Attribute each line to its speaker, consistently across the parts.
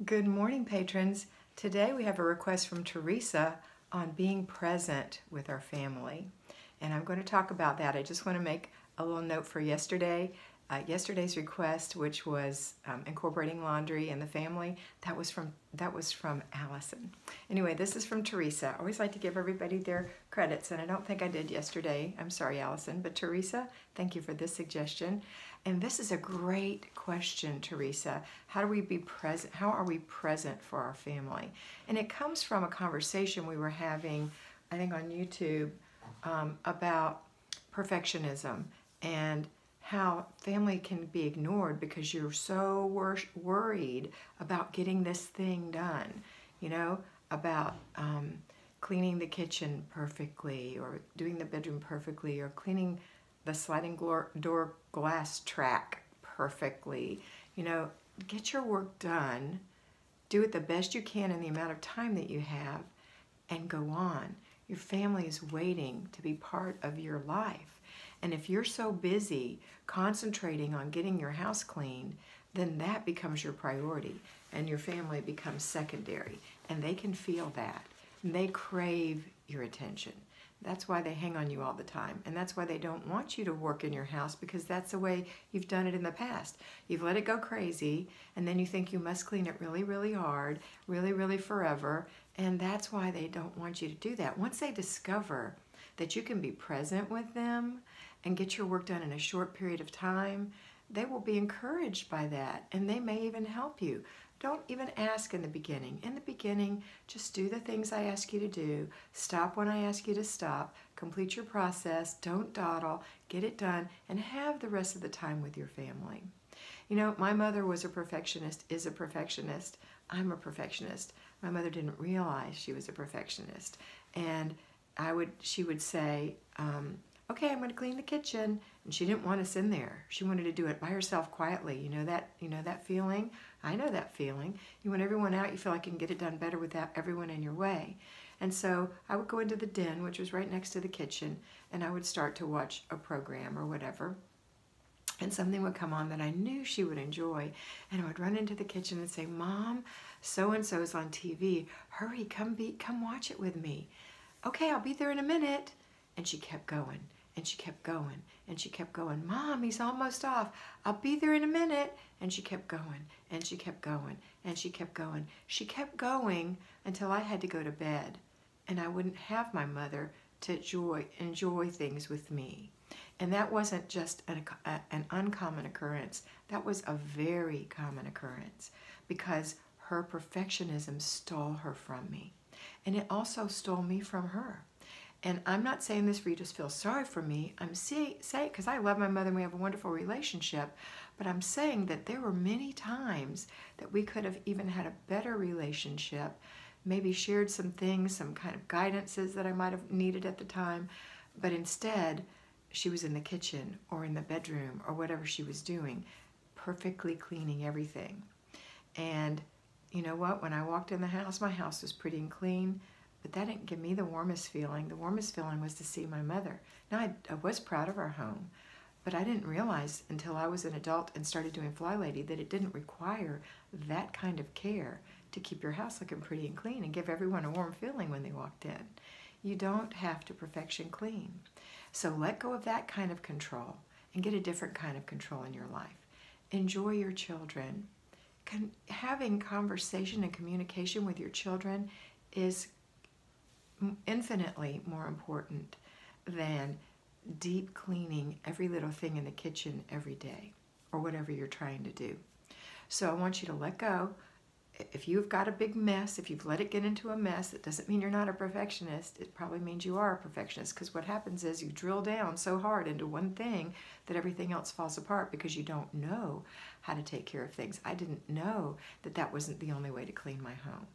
Speaker 1: Good morning, patrons. Today we have a request from Teresa on being present with our family. And I'm going to talk about that. I just want to make a little note for yesterday. Yesterday's request, which was incorporating laundry and the family, that was from Allison. Anyway, this is from Teresa. I always like to give everybody their credits, and I don't think I did yesterday. I'm sorry, Allison, but Teresa, thank you for this suggestion. And this is a great question, Teresa. How do we be present? How are we present for our family? And it comes from a conversation we were having, I think on YouTube, about perfectionism and how family can be ignored because you're so worried about getting this thing done, about cleaning the kitchen perfectly or doing the bedroom perfectly or cleaning the sliding door glass track perfectly. Get your work done, do it the best you can in the amount of time that you have, and go on. Your family is waiting to be part of your life. And if you're so busy concentrating on getting your house cleaned, then that becomes your priority and your family becomes secondary. And they can feel that. And they crave your attention. That's why they hang on you all the time. And that's why they don't want you to work in your house, because that's the way you've done it in the past. You've let it go crazy, and then you think you must clean it really, really hard, really, really forever. And that's why they don't want you to do that. Once they discover that you can be present with them and get your work done in a short period of time, they will be encouraged by that, and they may even help you. Don't even ask in the beginning. In the beginning, just do the things I ask you to do. Stop when I ask you to stop. Complete your process. Don't dawdle. Get it done, and have the rest of the time with your family. My mother was a perfectionist, is a perfectionist. I'm a perfectionist. My mother didn't realize she was a perfectionist. And she would say, okay, I'm going to clean the kitchen. And she didn't want us in there. She wanted to do it by herself quietly. You know that feeling? I know that feeling. You want everyone out, you feel like you can get it done better without everyone in your way. And so I would go into the den, which was right next to the kitchen, and I would start to watch a program or whatever. And something would come on that I knew she would enjoy. And I would run into the kitchen and say, Mom, so-and-so is on TV. Hurry, come watch it with me. Okay, I'll be there in a minute. And she kept going. And she kept going, and she kept going. Mom, he's almost off. I'll be there in a minute. And she kept going, and she kept going, and she kept going. She kept going until I had to go to bed, and I wouldn't have my mother to enjoy things with me. And that wasn't just an uncommon occurrence. That was a very common occurrence, because her perfectionism stole her from me. And it also stole me from her. And I'm not saying this for you to feel sorry for me. I'm saying, because I love my mother and we have a wonderful relationship, but I'm saying that there were many times that we could have even had a better relationship, maybe shared some things, some kind of guidances that I might have needed at the time, but instead she was in the kitchen or in the bedroom or whatever she was doing, perfectly cleaning everything. And you know what? When I walked in the house, my house was pretty and clean. But that didn't give me the warmest feeling. The warmest feeling was to see my mother. Now, I was proud of our home, but I didn't realize until I was an adult and started doing Flylady that it didn't require that kind of care to keep your house looking pretty and clean and give everyone a warm feeling when they walked in. You don't have to perfection clean. So let go of that kind of control and get a different kind of control in your life. Enjoy your children. Having conversation and communication with your children is infinitely more important than deep cleaning every little thing in the kitchen every day or whatever you're trying to do. So I want you to let go. If you've got a big mess, if you've let it get into a mess, it doesn't mean you're not a perfectionist. It probably means you are a perfectionist, because what happens is you drill down so hard into one thing that everything else falls apart because you don't know how to take care of things. I didn't know that that wasn't the only way to clean my home.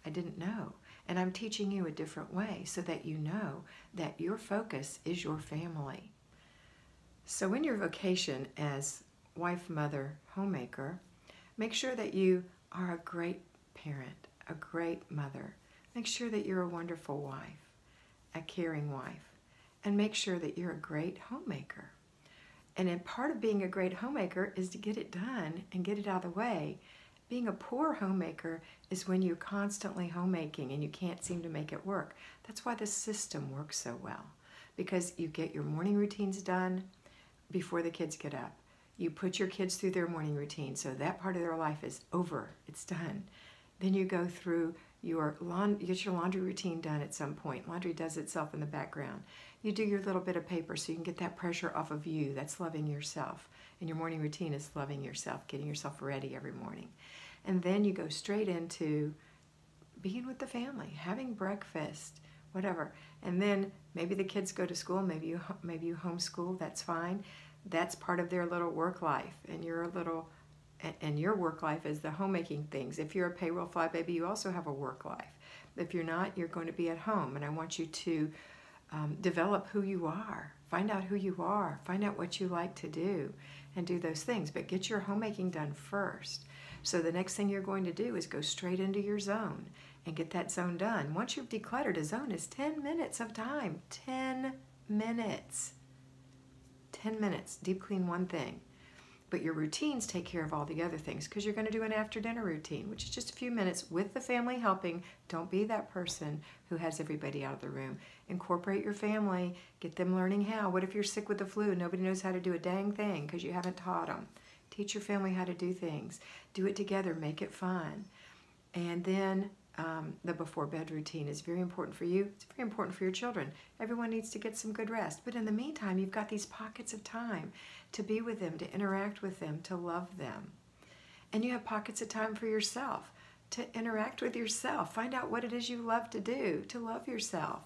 Speaker 1: I didn't know. And I'm teaching you a different way so that you know that your focus is your family. So in your vocation as wife, mother, homemaker, make sure that you are a great parent, a great mother. Make sure that you're a wonderful wife, a caring wife, and make sure that you're a great homemaker. And part of being a great homemaker is to get it done and get it out of the way Being a poor homemaker is when you're constantly homemaking and you can't seem to make it work. That's why the system works so well, because you get your morning routines done before the kids get up. You put your kids through their morning routine, so that part of their life is over. It's done. Then you go through you get your laundry routine done at some point. Laundry does itself in the background. You do your little bit of paper so you can get that pressure off of you. That's loving yourself. And your morning routine is loving yourself, getting yourself ready every morning. And then you go straight into being with the family, having breakfast, whatever. And then maybe the kids go to school, maybe you homeschool, that's fine. That's part of their little work life, and your work life is the homemaking things. If you're a payroll flybaby, you also have a work life. If you're not, you're going to be at home, and I want you to develop who you are. Find out who you are. Find out what you like to do, and do those things. But get your homemaking done first. So the next thing you're going to do is go straight into your zone and get that zone done. Once you've decluttered, a zone is 10 minutes of time. 10 minutes. 10 minutes. Deep clean one thing. But your routines take care of all the other things, because you're going to do an after dinner routine, which is just a few minutes with the family helping. Don't be that person who has everybody out of the room. Incorporate your family. Get them learning how. What if you're sick with the flu? Nobody knows how to do a dang thing because you haven't taught them. Teach your family how to do things. Do it together. Make it fun. And then the before bed routine is very important for you. It's very important for your children. Everyone needs to get some good rest. But in the meantime, you've got these pockets of time to be with them, to interact with them, to love them. And you have pockets of time for yourself, to interact with yourself. Find out what it is you love to do, to love yourself.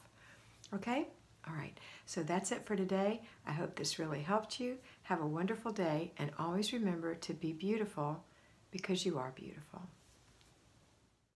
Speaker 1: Okay? All right. So that's it for today. I hope this really helped you. Have a wonderful day, and always remember to be beautiful, because you are beautiful.